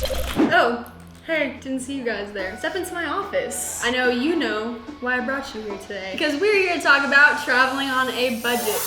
Oh, hey, didn't see you guys there. Step into my office. I know you know why I brought you here today. Because we're here to talk about traveling on a budget.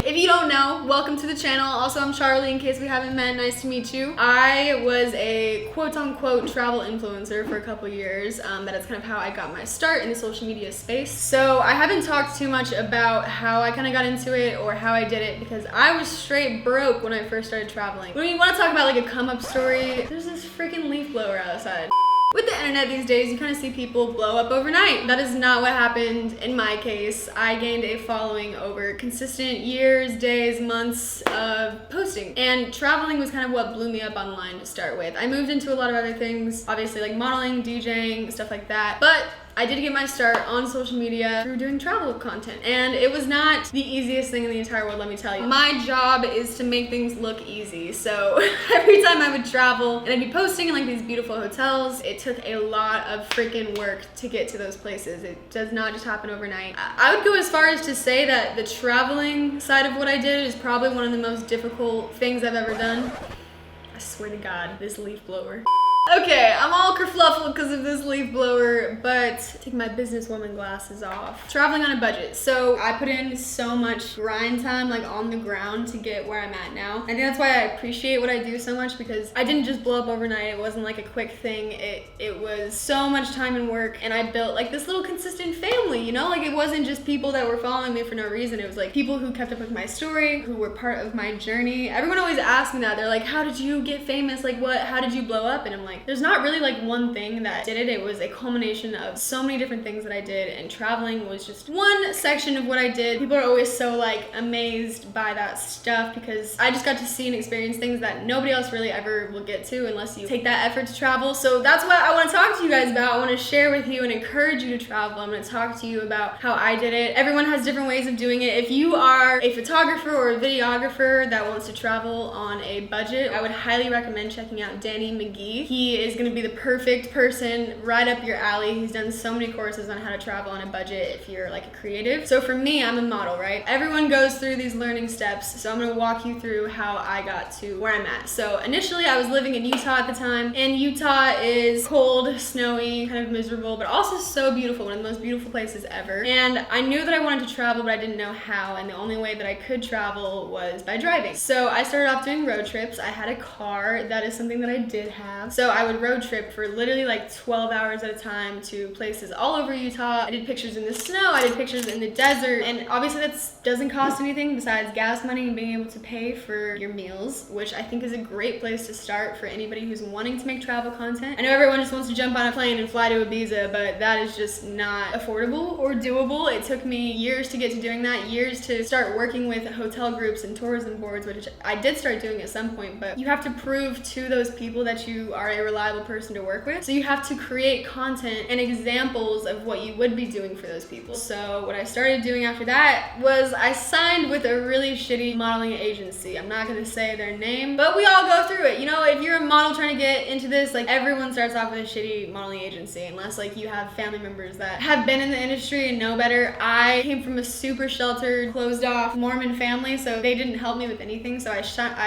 If you don't know, welcome to the channel. Also, I'm Charlie, in case we haven't met. Nice to meet you. I was a quote-unquote travel influencer for a couple years. That is kind of how I got my start in the social media space. So I haven't talked too much about how I kind of got into it or how I did it because I was straight broke when I first started traveling. When you want to talk about like a come-up story, there's this freaking leaf blower outside. With the internet these days, you kind of see people blow up overnight. That is not what happened in my case. I gained a following over consistent years, days, months of posting. And traveling was kind of what blew me up online to start with. I moved into a lot of other things, obviously like modeling, DJing, stuff like that. But I did get my start on social media through doing travel content. And it was not the easiest thing in the entire world, let me tell you. My job is to make things look easy. So every time I would travel and I'd be posting in like these beautiful hotels, it took a lot of freaking work to get to those places. It does not just happen overnight. I would go as far as to say that the traveling side of what I did is probably one of the most difficult things I've ever done. I swear to God, this leaf blower. Okay, I'm all kerfluffled because of this leaf blower, but take my businesswoman glasses off. Traveling on a budget. So I put in so much grind time like on the ground to get where I'm at now. I think that's why I appreciate what I do so much, because I didn't just blow up overnight. It wasn't like a quick thing. It was so much time and work, and I built like this little consistent family, you know? Like it wasn't just people that were following me for no reason. It was like people who kept up with my story, who were part of my journey. Everyone always asks me that. They're like, how did you get famous? Like how did you blow up? And I'm like, there's not really like one thing that did it. It was a culmination of so many different things that I did, and traveling was just one section of what I did. People are always so like amazed by that stuff because I just got to see and experience things that nobody else really ever will get to unless you take that effort to travel. So that's what I want to talk to you guys about. I want to share with you and encourage you to travel. I'm going to talk to you about how I did it. Everyone has different ways of doing it. If you are a photographer or a videographer that wants to travel on a budget, I would highly recommend checking out Danny McGee. He is going to be the perfect person right up your alley. He's done so many courses on how to travel on a budget if you're like a creative. So for me, I'm a model, right? Everyone goes through these learning steps. So I'm going to walk you through how I got to where I'm at. So initially I was living in Utah at the time, and Utah is cold, snowy, kind of miserable, but also so beautiful, one of the most beautiful places ever. And I knew that I wanted to travel, but I didn't know how, and the only way that I could travel was by driving. So I started off doing road trips. I had a car. That is something that I did have. So I would road trip for literally like 12 hours at a time to places all over Utah. I did pictures in the snow, I did pictures in the desert, and obviously that doesn't cost anything besides gas money and being able to pay for your meals, which I think is a great place to start for anybody who's wanting to make travel content. I know everyone just wants to jump on a plane and fly to Ibiza, but that is just not affordable or doable. It took me years to get to doing that, years to start working with hotel groups and tourism boards, which I did start doing at some point, but you have to prove to those people that you are a reliable person to work with. So you have to create content and examples of what you would be doing for those people. So what I started doing after that was I signed with a really shitty modeling agency. I'm not gonna say their name, but we all go through it. You know, if you're a model trying to get into this, like everyone starts off with a shitty modeling agency unless like you have family members that have been in the industry and know better. I came from a super sheltered, closed off Mormon family, so they didn't help me with anything. So I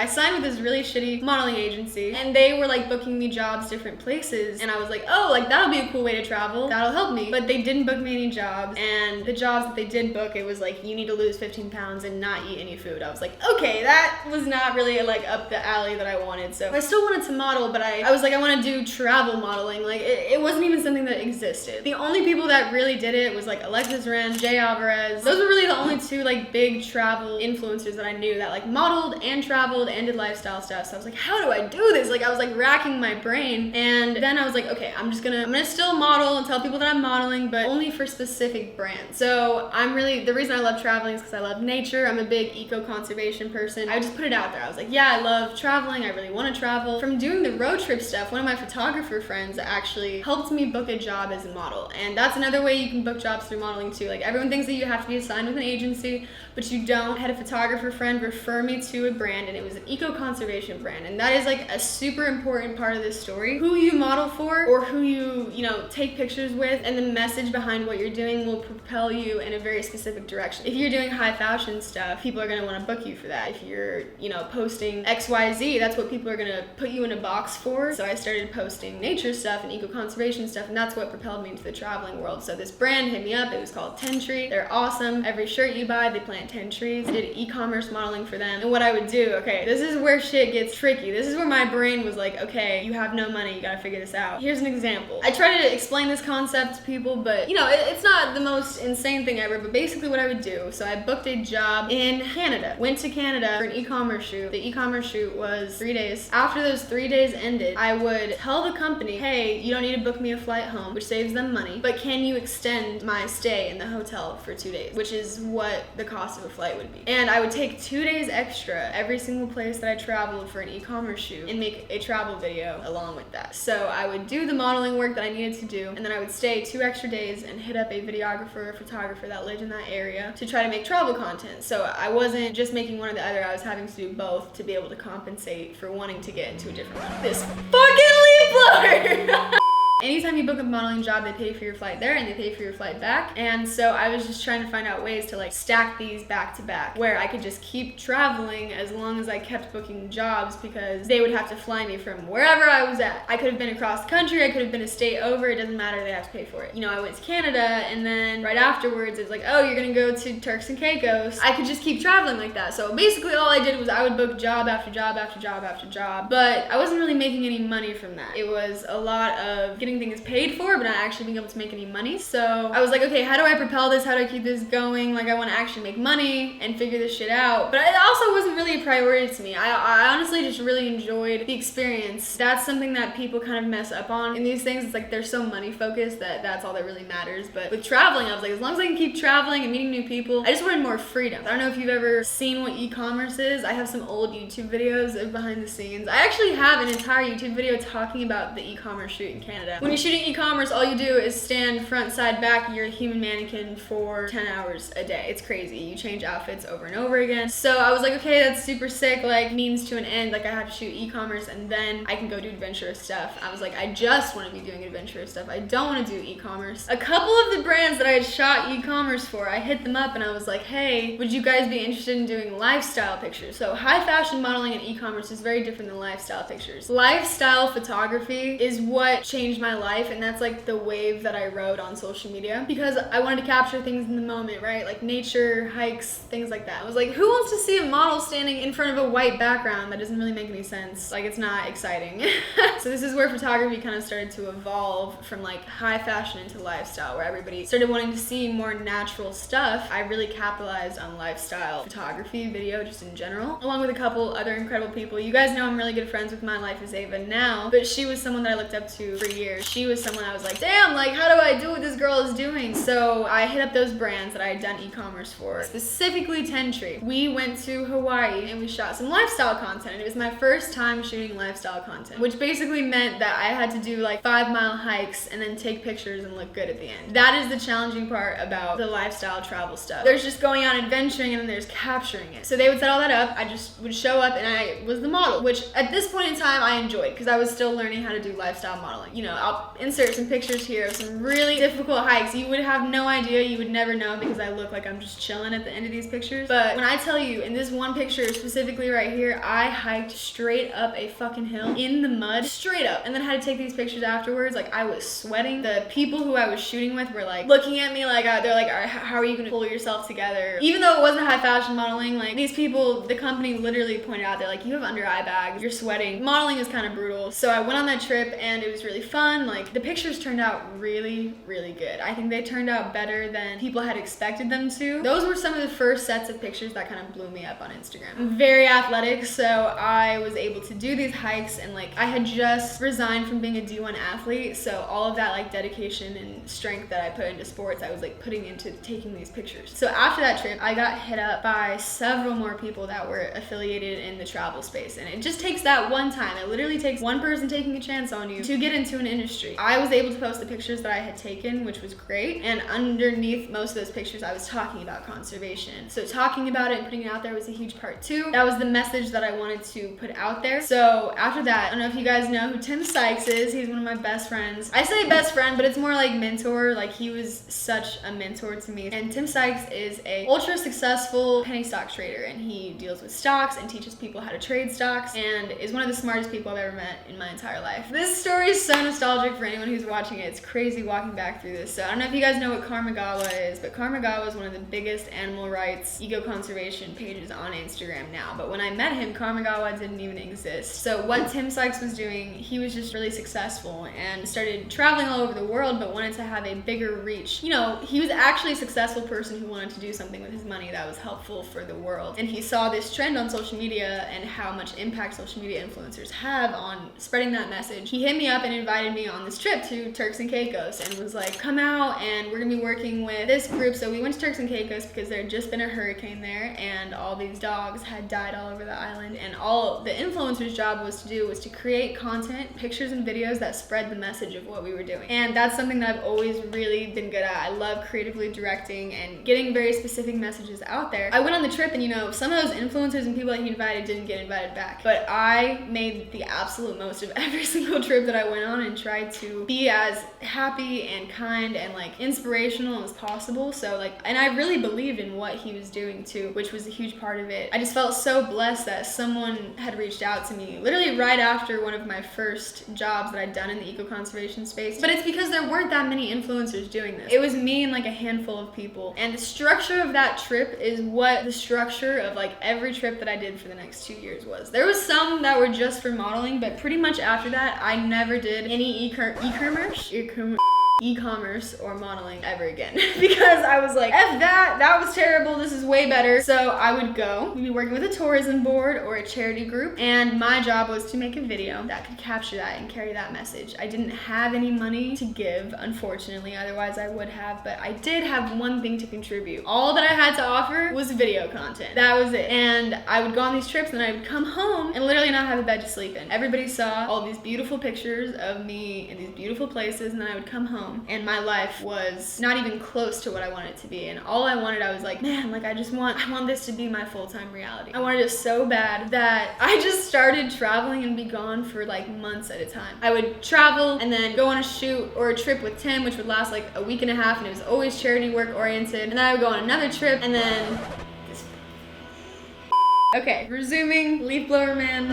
signed with this really shitty modeling agency, and they were like booking me jobs different places, and I was like, oh, like that'll be a cool way to travel, that'll help me. But they didn't book me any jobs, and the jobs that they did book, it was like, you need to lose 15 pounds and not eat any food. I was like, okay, that was not really like up the alley that I wanted. So I still wanted to model, but I was like, I want to do travel modeling. Like it wasn't even something that existed. The only people that really did it was like Alexis Ren, Jay Alvarez. Those were really the only two like big travel influencers that I knew that like modeled and traveled and did lifestyle stuff. So I was like, how do I do this? Like I was like racking my brain, and then I was like, okay, I'm gonna still model and tell people that I'm modeling, but only for specific brands. So the reason I love traveling is because I love nature. I'm a big eco-conservation person. I just put it out there. I was like, yeah, I love traveling. I really want to travel. From doing the road trip stuff, one of my photographer friends actually helped me book a job as a model. And that's another way you can book jobs through modeling too. Like everyone thinks that you have to be assigned with an agency, but you don't. I had a photographer friend refer me to a brand, and it was an eco-conservation brand, and that is like a super important part of this story. Who you model for, or who you know, take pictures with, and the message behind what you're doing will propel you in a very specific direction. If you're doing high fashion stuff, people are gonna wanna book you for that. If you're, you know, posting XYZ, that's what people are gonna put you in a box for. So I started posting nature stuff and eco-conservation stuff, and that's what propelled me into the traveling world. So this brand hit me up. It was called 10 Tree. They're awesome. Every shirt you buy, they plant 10 trees. I did e-commerce modeling for them. And what I would do, okay, this is where shit gets tricky. This is where my brain was like, okay, you have no money, you gotta figure this out. Here's an example. I try to explain this concept to people, but you know, it's not the most insane thing ever, but basically what I would do, so I booked a job in Canada, went to Canada for an e-commerce shoot. The e-commerce shoot was 3 days. After those 3 days ended, I would tell the company, hey, you don't need to book me a flight home, which saves them money, but can you extend my stay in the hotel for 2 days, which is what the cost of a flight would be. And I would take 2 days extra every single place that I traveled for an e-commerce shoot and make a travel video along with that. So I would do the modeling work that I needed to do, and then I would stay 2 extra days and hit up a videographer or photographer that lived in that area to try to make travel content. So I wasn't just making one or the other, I was having to do both to be able to compensate for wanting to get into a different one. This fucking leaf blower! Anytime you book a modeling job, they pay for your flight there and they pay for your flight back. And so I was just trying to find out ways to like stack these back to back where I could just keep traveling as long as I kept booking jobs, because they would have to fly me from wherever I was at. I could have been across the country, I could have been a state over, it doesn't matter, they have to pay for it. You know, I went to Canada, and then right afterwards it's like, oh, you're gonna go to Turks and Caicos. I could just keep traveling like that. So basically all I did was I would book job after job after job after job, but I wasn't really making any money from that. It was a lot of getting things paid for, but not actually being able to make any money. So I was like, okay, how do I propel this? How do I keep this going? Like, I want to actually make money and figure this shit out. But it also wasn't really a priority to me. I honestly just really enjoyed the experience. That's something that people kind of mess up on in these things. It's like they're so money focused that that's all that really matters. But with traveling, I was like, as long as I can keep traveling and meeting new people, I just wanted more freedom. I don't know if you've ever seen what e-commerce is. I have some old YouTube videos of behind the scenes. I actually have an entire YouTube video talking about the e-commerce shoot in Canada. When you're shooting e-commerce, all you do is stand front, side, back. You're a human mannequin for 10 hours a day. It's crazy. You change outfits over and over again. So I was like, okay, that's super sick, like means to an end. Like I have to shoot e-commerce and then I can go do adventurous stuff. I was like, I just want to be doing adventurous stuff. I don't want to do e-commerce. A couple of the brands that I had shot e-commerce for, I hit them up and I was like, hey, would you guys be interested in doing lifestyle pictures? So high fashion modeling and e-commerce is very different than lifestyle pictures. Lifestyle photography is what changed my life, and that's like the wave that I rode on social media, because I wanted to capture things in the moment, right? Like nature, hikes, things like that. I was like, who wants to see a model standing in front of a white background? That doesn't really make any sense. Like, it's not exciting. So this is where photography kind of started to evolve from like high fashion into lifestyle, where everybody started wanting to see more natural stuff. I really capitalized on lifestyle photography, video just in general, along with a couple other incredible people. You guys know I'm really good friends with My Life is Ava now, but she was someone that I looked up to for years. She was someone I was like, damn, like how do I do what this girl is doing? So I hit up those brands that I had done e-commerce for, specifically 10 Tree. We went to Hawaii and we shot some lifestyle content, and it was my first time shooting lifestyle content, which basically meant that I had to do like 5-mile hikes and then take pictures and look good at the end. That is the challenging part about the lifestyle travel stuff. There's just going out adventuring and then there's capturing it. So they would set all that up, I just would show up and I was the model, which at this point in time I enjoyed because I was still learning how to do lifestyle modeling. You know, I'll insert some pictures here of some really difficult hikes. You would have no idea, you would never know, because I look like I'm just chilling at the end of these pictures. But when I tell you, in this one picture specifically right here, I hiked straight up a fucking hill in the mud, straight up, and then had to take these pictures afterwards. Like, I was sweating. The people who I was shooting with were like looking at me like they're like, all right, how are you gonna pull yourself together? Even though it wasn't high fashion modeling, like these people, the company literally pointed out, they're like, you have under eye bags, you're sweating. Modeling is kind of brutal. So I went on that trip and it was really fun. Like, the pictures turned out really, really good. I think they turned out better than people had expected them to. Those were some of the first sets of pictures that kind of blew me up on Instagram. I'm very athletic, so I was able to do these hikes, and like I had just resigned from being a D1 athlete, so all of that like dedication and strength that I put into sports, I was like putting into taking these pictures. So after that trip, I got hit up by several more people that were affiliated in the travel space, and it just takes that one time. It literally takes one person taking a chance on you to get into an industry industry. I was able to post the pictures that I had taken, which was great. And underneath most of those pictures, I was talking about conservation. So talking about it and putting it out there was a huge part too. That was the message that I wanted to put out there. So after that, I don't know if you guys know who Tim Sykes is. He's one of my best friends. I say best friend, but it's more like mentor. Like, he was such a mentor to me. And Tim Sykes is a ultra successful penny stock trader, and he deals with stocks and teaches people how to trade stocks, and is one of the smartest people I've ever met in my entire life. This story is so nostalgic for anyone who's watching it. It's crazy walking back through this. So I don't know if you guys know what Karmagawa is, but Karmagawa is one of the biggest animal rights, eco-conservation pages on Instagram now. But when I met him, Karmagawa didn't even exist. So what Tim Sykes was doing, he was just really successful and started traveling all over the world, but wanted to have a bigger reach. You know, he was actually a successful person who wanted to do something with his money that was helpful for the world. And he saw this trend on social media and how much impact social media influencers have on spreading that message. He hit me up and invited me on this trip to Turks and Caicos and was like, come out and we're gonna be working with this group. So we went to Turks and Caicos because there had just been a hurricane there and all these dogs had died all over the island, and all the influencer's job was to create content, pictures and videos that spread the message of what we were doing. And that's something that I've always really been good at. I love creatively directing and getting very specific messages out there. I went on the trip and, you know, some of those influencers and people that he invited didn't get invited back, but I made the absolute most of every single trip that I went on and tried to be as happy and kind and like inspirational as possible. So like, and I really believed in what he was doing too, which was a huge part of it. I just felt so blessed that someone had reached out to me literally right after one of my first jobs that I'd done in the eco-conservation space. But it's because there weren't that many influencers doing this. It was me and like a handful of people. And the structure of that trip is what the structure of like every trip that I did for the next 2 years was. There was some that were just for modeling, but pretty much after that, I never did any e-commerce or modeling ever again because I was like, F that was terrible, this is way better. So I would go, we'd be working with a tourism board or a charity group, and my job was to make a video that could capture that and carry that message. I didn't have any money to give, unfortunately, otherwise I would have, but I did have one thing to contribute. All that I had to offer was video content. That was it. And I would go on these trips and I would come home and literally not have a bed to sleep in. Everybody saw all these beautiful pictures of me in these beautiful places, and then I would come home and my life was not even close to what I wanted it to be. And all I wanted, I was like, man, like I want this to be my full-time reality. I wanted it so bad that I just started traveling and be gone for like months at a time. I would travel and then go on a shoot or a trip with Tim, which would last like a week and a half, and it was always charity work oriented. And then I would go on another trip, and then this. Okay, resuming. Leaf blower man.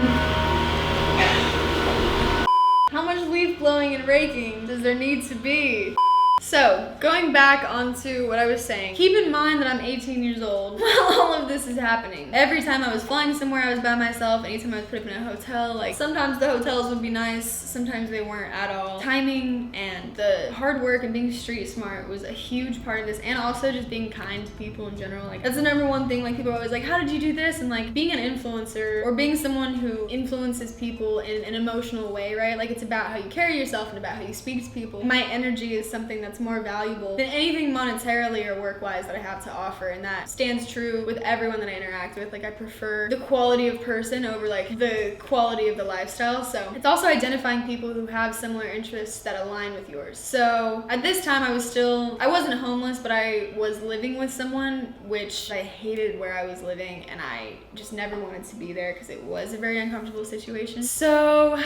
How much leaf blowing and raking does there need to be? So, going back onto what I was saying, keep in mind that I'm 18 years old while all of this is happening. Every time I was flying somewhere, I was by myself. Anytime I was put up in a hotel, like sometimes the hotels would be nice, sometimes they weren't at all. Timing and the hard work and being street smart was a huge part of this, and also just being kind to people in general. Like, that's the number one thing. Like, people are always like, how did you do this? And like, being an influencer or being someone who influences people in an emotional way, right? Like, it's about how you carry yourself and about how you speak to people. My energy is something that's more valuable than anything monetarily or work-wise that I have to offer, and that stands true with everyone that I interact with. Like, I prefer the quality of person over like the quality of the lifestyle. So it's also identifying people who have similar interests that align with yours. So at this time I wasn't homeless, but I was living with someone, which I hated where I was living, and I just never wanted to be there because it was a very uncomfortable situation. So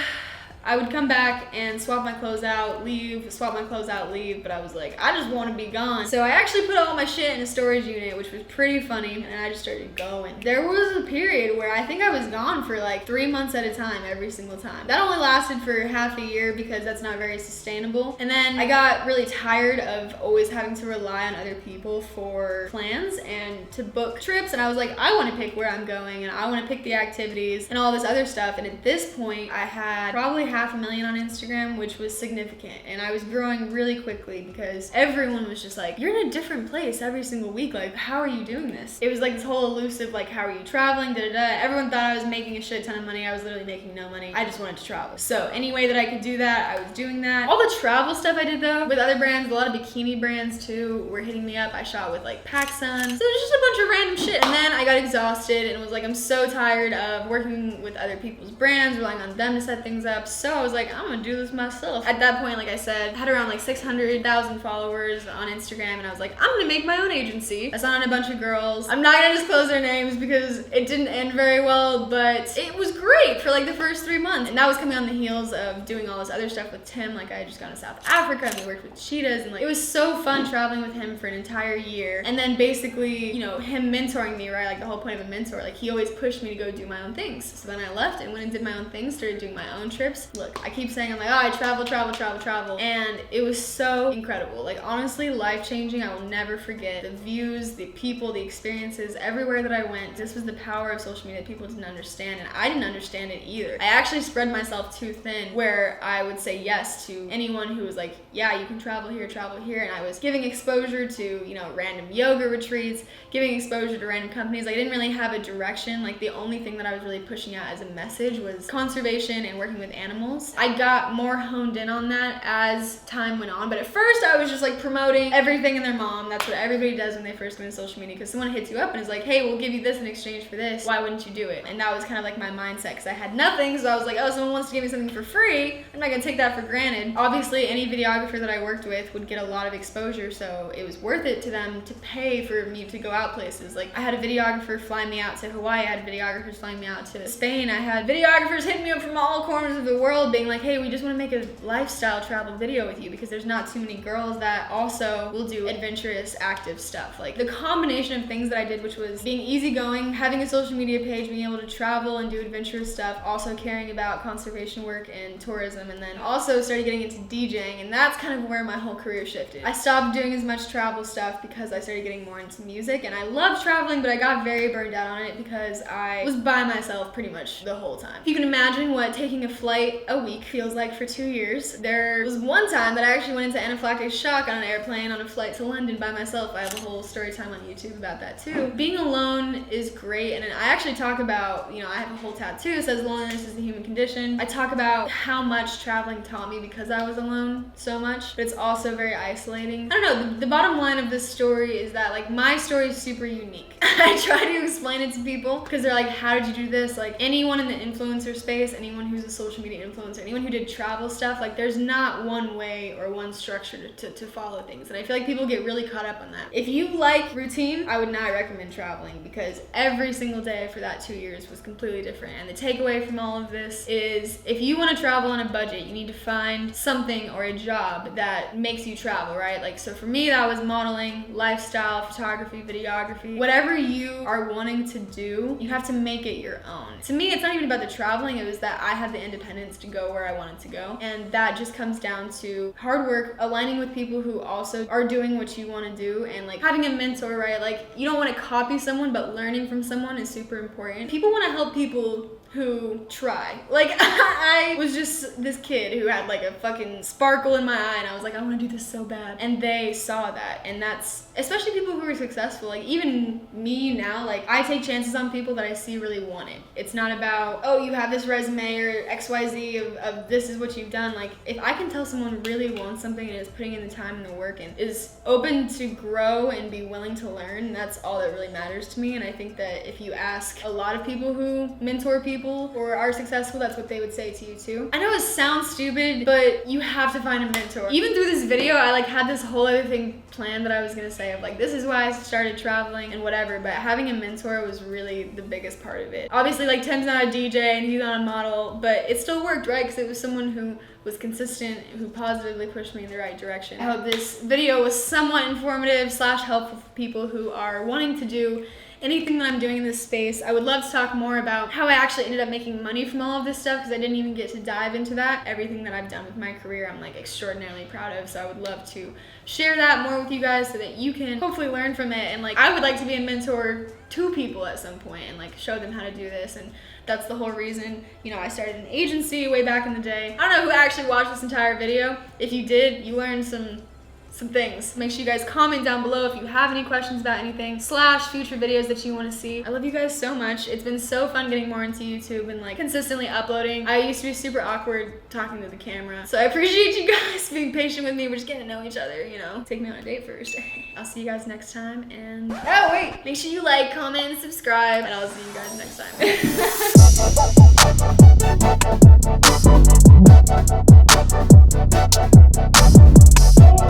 I would come back and swap my clothes out, leave, swap my clothes out, leave, but I was like, I just want to be gone. So I actually put all my shit in a storage unit, which was pretty funny, and I just started going. There was a period where I think I was gone for like 3 months at a time every single time. That only lasted for half a year because that's not very sustainable. And then I got really tired of always having to rely on other people for plans and to book trips, and I was like, I want to pick where I'm going, and I want to pick the activities and all this other stuff. And at this point, I had probably 500,000 on Instagram, which was significant, and I was growing really quickly because everyone was just like, you're in a different place every single week, like how are you doing this? It was like this whole elusive, like, how are you traveling, Everyone thought I was making a shit ton of money. I was literally making no money. I just wanted to travel. So any way that I could do that, I was doing that. All the travel stuff I did though with other brands, a lot of bikini brands too were hitting me up. I shot with like PacSun, so it was just a bunch of random shit. And then I got exhausted and was like, I'm so tired of working with other people's brands, relying on them to set things up. So I was like, I'm gonna do this myself. At that point, like I said, I had around like 600,000 followers on Instagram, and I was like, I'm gonna make my own agency. I signed on a bunch of girls. I'm not gonna disclose their names because it didn't end very well, but it was great for like the first 3 months. And that was coming on the heels of doing all this other stuff with Tim. Like I had just gone to South Africa and we worked with cheetahs, and like it was so fun traveling with him for an entire year. And then basically, you know, him mentoring me, right? Like the whole point of a mentor, like he always pushed me to go do my own things. So then I left and went and did my own things, started doing my own trips. Look, I keep saying I'm like, oh, I travel, and it was so incredible. Like honestly, life-changing. I will never forget the views, the people, the experiences, everywhere that I went. This was the power of social media that people didn't understand, and I didn't understand it either. I actually spread myself too thin where I would say yes to anyone who was like, yeah, you can travel here, and I was giving exposure to, you know, random yoga retreats, giving exposure to random companies. Like I didn't really have a direction. Like the only thing that I was really pushing out as a message was conservation and working with animals. I got more honed in on that as time went on, but at first I was just like promoting everything and their mom. That's what everybody does when they first go into social media, because someone hits you up and is like, hey, we'll give you this in exchange for this. Why wouldn't you do it? And that was kind of like my mindset, because I had nothing, so I was like, oh, someone wants to give me something for free, I'm not gonna take that for granted. Obviously, any videographer that I worked with would get a lot of exposure, so it was worth it to them to pay for me to go out places. Like I had a videographer fly me out to Hawaii, I had videographers flying me out to Spain, I had videographers hitting me up from all corners of the world being like, hey, we just want to make a lifestyle travel video with you, because there's not too many girls that also will do adventurous, active stuff. Like the combination of things that I did, which was being easygoing, having a social media page, being able to travel and do adventurous stuff, also caring about conservation work and tourism, and then also started getting into DJing, and that's kind of where my whole career shifted. I stopped doing as much travel stuff because I started getting more into music, and I love traveling, but I got very burned out on it because I was by myself pretty much the whole time. If you can imagine what taking a flight a week feels like for 2 years, there was one time that I actually went into anaphylactic shock on an airplane on a flight to London by myself. I have a whole story time on YouTube about that too. Being alone is great, and I actually talk about, you know, I have a whole tattoo that says loneliness is the human condition. I talk about how much traveling taught me because I was alone so much, but it's also very isolating. I don't know, the bottom line of this story is that like my story is super unique. I try to explain it to people because they're like, how did you do this? Like anyone in the influencer space, anyone who's a social media influencer, anyone who did travel stuff, like there's not one way or one structure to follow things. And I feel like people get really caught up on that. If you like routine, I would not recommend traveling, because every single day for that 2 years was completely different. And the takeaway from all of this is if you want to travel on a budget, you need to find something or a job that makes you travel, right? Like, so for me, that was modeling, lifestyle, photography, videography. Whatever you are wanting to do, you have to make it your own. To me, it's not even about the traveling, it was that I had the independence to go where I wanted to go. And that just comes down to hard work, aligning with people who also are doing what you want to do, and like having a mentor, right? Like you don't want to copy someone, but learning from someone is super important. People want to help people who try. Like I was just this kid who had like a fucking sparkle in my eye, and I was like, I want to do this so bad. And they saw that, and that's especially people who are successful. Like even me now, like I take chances on people that I see really want it. It's not about, oh, you have this resume or XYZ of this is what you've done. Like if I can tell someone really wants something and is putting in the time and the work and is open to grow and be willing to learn, that's all that really matters to me. And I think that if you ask a lot of people who mentor people or are successful, that's what they would say to you too. I know it sounds stupid, but you have to find a mentor. Even through this video, I like had this whole other thing planned that I was gonna say of like, this is why I started traveling and whatever, but having a mentor was really the biggest part of it. Obviously, like Tim's not a DJ and he's not a model, but it still worked, right? Because it was someone who was consistent, who positively pushed me in the right direction. I hope this video was somewhat informative / helpful for people who are wanting to do anything that I'm doing in this space. I would love to talk more about how I actually ended up making money from all of this stuff, because I didn't even get to dive into that. Everything that I've done with my career, I'm like extraordinarily proud of, so I would love to share that more with you guys so that you can hopefully learn from it. And like, I would like to be a mentor to people at some point and like show them how to do this. And that's the whole reason, you know, I started an agency way back in the day. I don't know who actually watched this entire video. If you did, you learned some things. Make sure you guys comment down below if you have any questions about anything / future videos that you want to see. I love you guys so much. It's been so fun getting more into YouTube and like consistently uploading. I used to be super awkward talking to the camera, so I appreciate you guys being patient with me. We're just getting to know each other, you know. Take me on a date first. I'll see you guys next time, and oh wait, make sure you like, comment, and subscribe, and I'll see you guys next time.